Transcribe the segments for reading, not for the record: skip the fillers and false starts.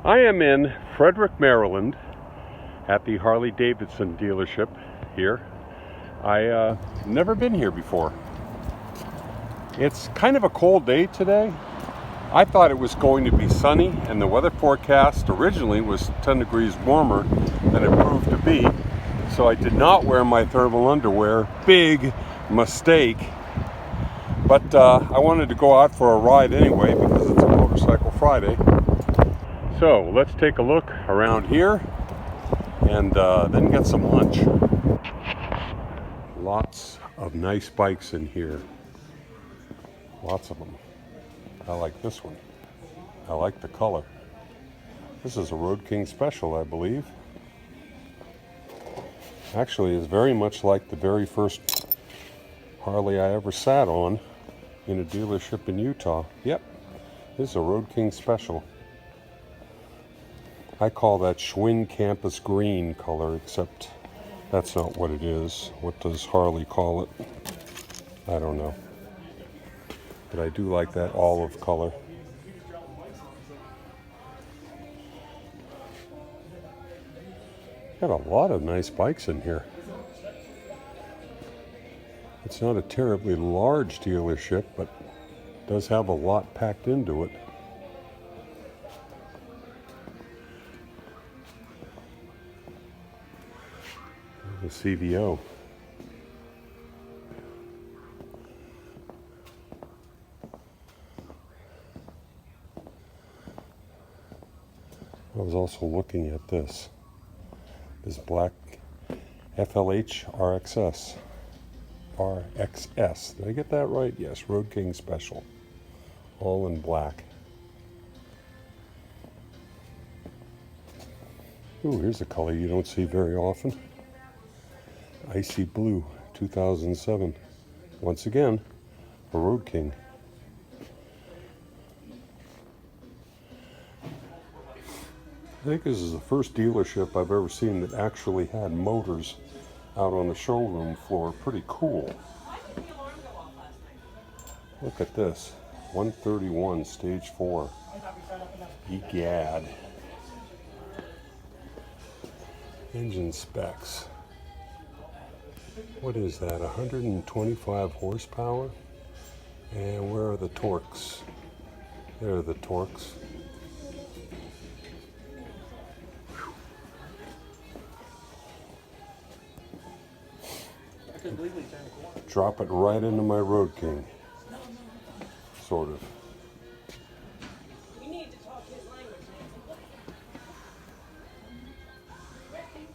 I am in Frederick, Maryland at the Harley-Davidson dealership here. I never been here before. It's kind of a cold day today. I thought it was going to be sunny, and the weather forecast originally was 10 degrees warmer than it proved to be. So I did not wear my thermal underwear. Big mistake. But I wanted to go out for a ride anyway because it's a Motorcycle Friday. So let's take a look around here and then get some lunch. Lots of nice bikes in here. Lots of them. I like this one. I like the color. This is a Road King Special, I believe. Actually, it's very much like the very first Harley I ever sat on in a dealership in Utah. Yep, this is a Road King Special. I call that Schwinn Campus Green color, except that's not what it is. What does Harley call it? I don't know. But I do like that olive color. Got a lot of nice bikes in here. It's not a terribly large dealership, but does have a lot packed into it. The CVO. I was also looking at this black FLH RXS. RXS. Did I get that right? Yes, Road King Special. All in black. Ooh, here's a color you don't see very often. Icy Blue, 2007. Once again, a Road King. I think this is the first dealership I've ever seen that actually had motors out on the showroom floor. Pretty cool. Look at this. 131, stage 4. Egad. Engine specs. What is that? 125 horsepower? And where are the torques? There are the torques. Drop it right into my Road King. Sort of. We need to talk his language, Nancy.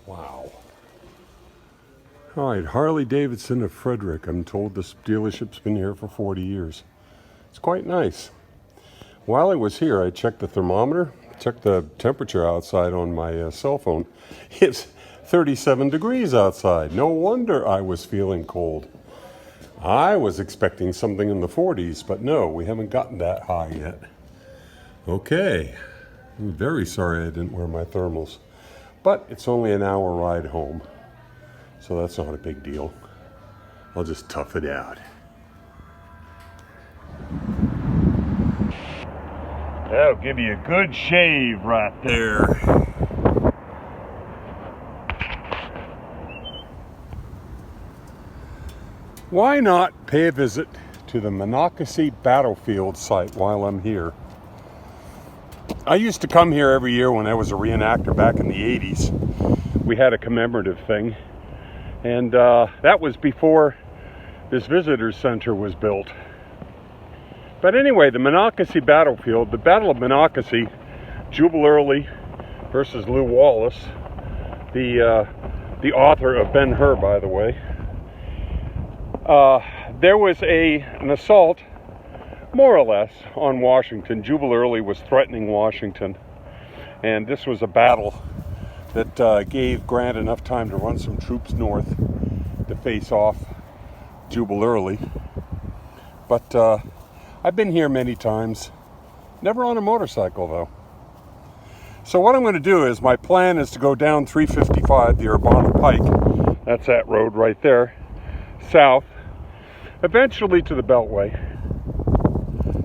Wow. All right, Harley-Davidson of Frederick. I'm told this dealership's been here for 40 years. It's quite nice. While I was here, I checked the thermometer, checked the temperature outside on my cell phone. It's 37 degrees outside. No wonder I was feeling cold. I was expecting something in the 40s, but no, we haven't gotten that high yet. Okay. I'm very sorry I didn't wear my thermals. But it's only an hour ride home, so that's not a big deal. I'll just tough it out. That'll give you a good shave right there. Why not pay a visit to the Monocacy Battlefield site while I'm here? I used to come here every year when I was a reenactor back in the 80s. We had a commemorative thing, and that was before this visitor center was built. But anyway, the Monocacy Battlefield, the Battle of Monocacy, Jubal Early versus Lew Wallace, the author of Ben-Hur, by the way. There was an assault, more or less, on Washington. Jubal Early was threatening Washington, and this was a battle that gave Grant enough time to run some troops north to face off Jubal Early. But I've been here many times, never on a motorcycle though. So what I'm going to do is, my plan is to go down 355, the Urbana Pike. That's that road right there, south, eventually to the Beltway.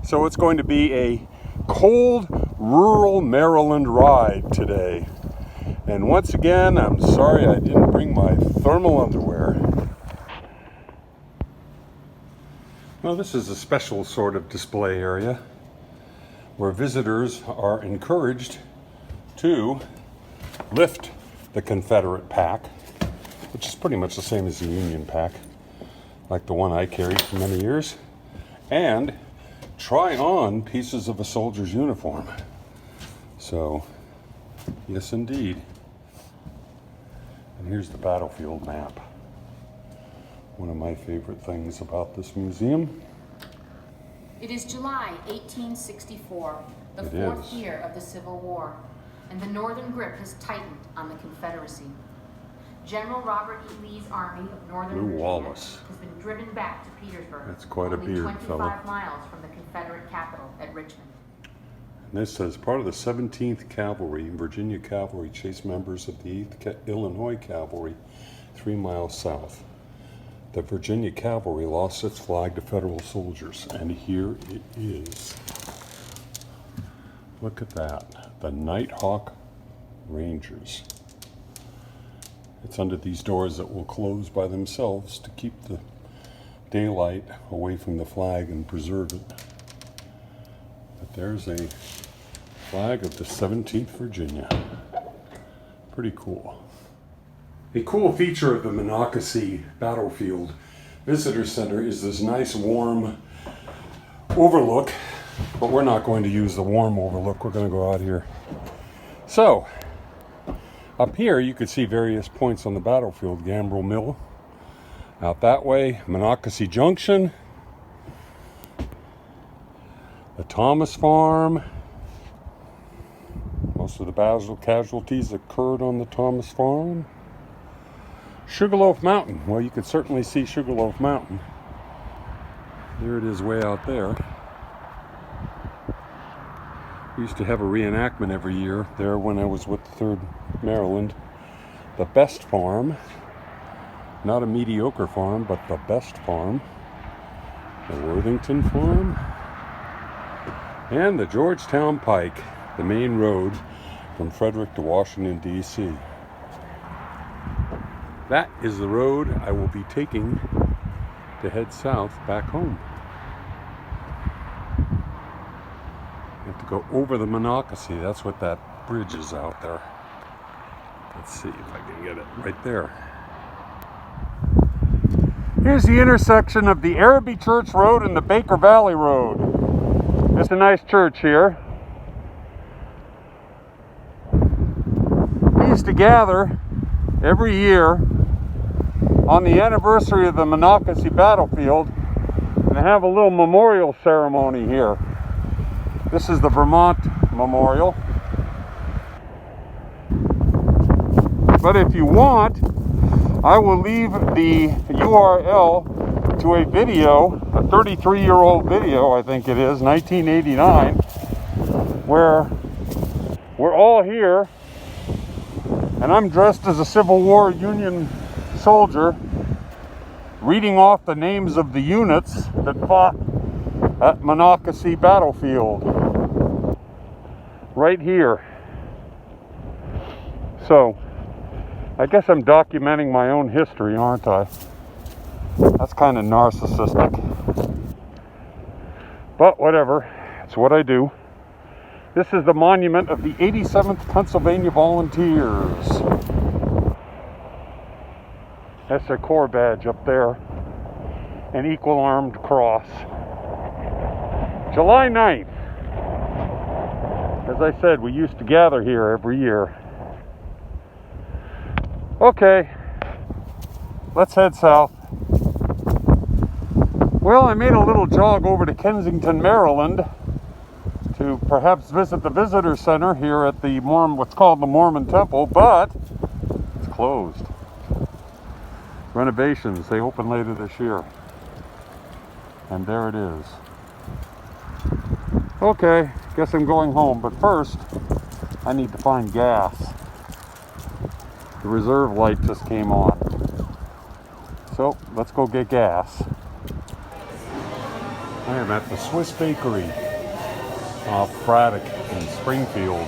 So it's going to be a cold, rural Maryland ride today. And once again, I'm sorry I didn't bring my thermal underwear. Well, this is a special sort of display area where visitors are encouraged to lift the Confederate pack, which is pretty much the same as the Union pack, like the one I carried for many years, and try on pieces of a soldier's uniform. So, yes indeed. And here's the battlefield map. One of my favorite things about this museum. It is July 1864, the fourth year of the Civil War, and the Northern grip has tightened on the Confederacy. General Robert E. Lee's Army of Northern Virginia Wallace has been driven back to Petersburg, That's quite a only beard, 25 fella. miles from the Confederate capital at Richmond. And this says part of the 17th Cavalry, Virginia Cavalry, chased members of the 8th Illinois Cavalry 3 miles south. The Virginia Cavalry lost its flag to Federal soldiers, and here it is. Look at that, the Nighthawk Rangers. It's under these doors that will close by themselves to keep the daylight away from the flag and preserve it. But there's a flag of the 17th Virginia. Pretty cool. A cool feature of the Monocacy Battlefield Visitor Center is this nice warm overlook, but we're not going to use the warm overlook. We're going to go out here. So, up here you could see various points on the battlefield. Gambrel Mill, out that way, Monocacy Junction, the Thomas Farm. Most of the casualties occurred on the Thomas Farm. Sugarloaf Mountain. Well, you could certainly see Sugarloaf Mountain. There it is way out there. We used to have a reenactment every year there when I was with the 3rd Maryland. The Best Farm. Not a mediocre farm, but the Best Farm. The Worthington Farm. And the Georgetown Pike, the main road from Frederick to Washington, D.C. That is the road I will be taking to head south back home. I have to go over the Monocacy. That's what that bridge is out there. Let's see if I can get it right there. Here's the intersection of the Araby Church Road and the Baker Valley Road. It's a nice church here. We used to gather every year on the anniversary of the Monocacy Battlefield and have a little memorial ceremony here. This is the Vermont Memorial. But if you want, I will leave the URL to a video, a 33-year-old video, I think it is, 1989, where we're all here, and I'm dressed as a Civil War Union soldier, reading off the names of the units that fought at Monocacy Battlefield, right here. So, I guess I'm documenting my own history, aren't I? That's kind of narcissistic. But whatever, it's what I do. This is the monument of the 87th Pennsylvania Volunteers. That's their Corps badge up there. An equal armed cross. July 9th. As I said, we used to gather here every year. Okay, let's head south. Well, I made a little jog over to Kensington, Maryland, to perhaps visit the visitor center here at the what's called the Mormon Temple, but it's closed. Renovations, they open later this year. And there it is. Okay, guess I'm going home, but first, I need to find gas. The reserve light just came on. So, let's go get gas. I am at the Swiss Bakery off Frederick in Springfield,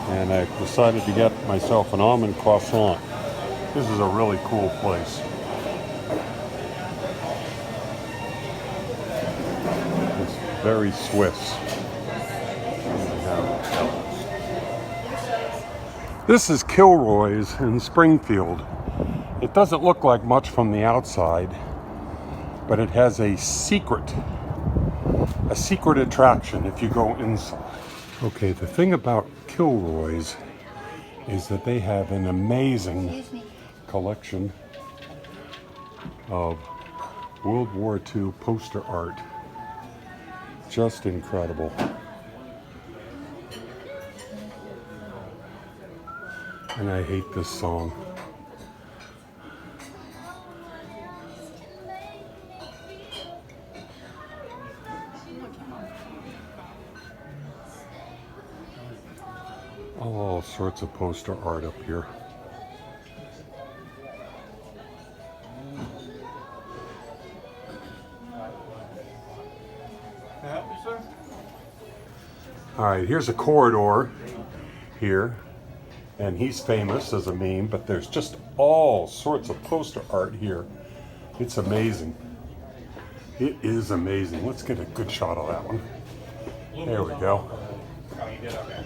and I decided to get myself an almond croissant. This is a really cool place. It's very Swiss. This is Kilroy's in Springfield. It doesn't look like much from the outside, but it has a secret attraction if you go inside. Okay, the thing about Kilroy's is that they have an amazing collection of World War II poster art. Just incredible. And I hate this song. All sorts of poster art up here. Can I help you, sir? All right, here's a corridor here, and he's famous as a meme, but there's just all sorts of poster art here. It's amazing. It is amazing. Let's get a good shot of that one. There we go. Oh, you did? Okay.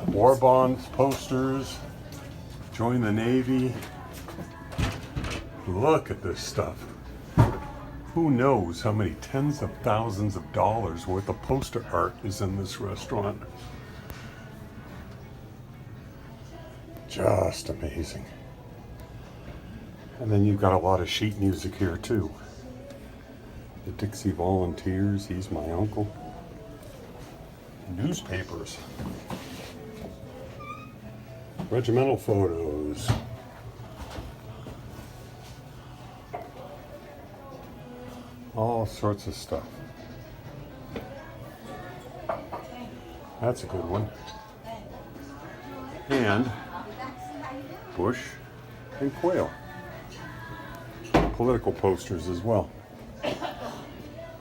War bonds, posters, join the Navy. Look at this stuff. Who knows how many tens of thousands of dollars worth of poster art is in this restaurant. Just amazing. And then you've got a lot of sheet music here too. The Dixie Volunteers, he's my uncle. Newspapers. Regimental photos. All sorts of stuff. That's a good one. And bush and quail. Political posters as well.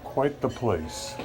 Quite the place.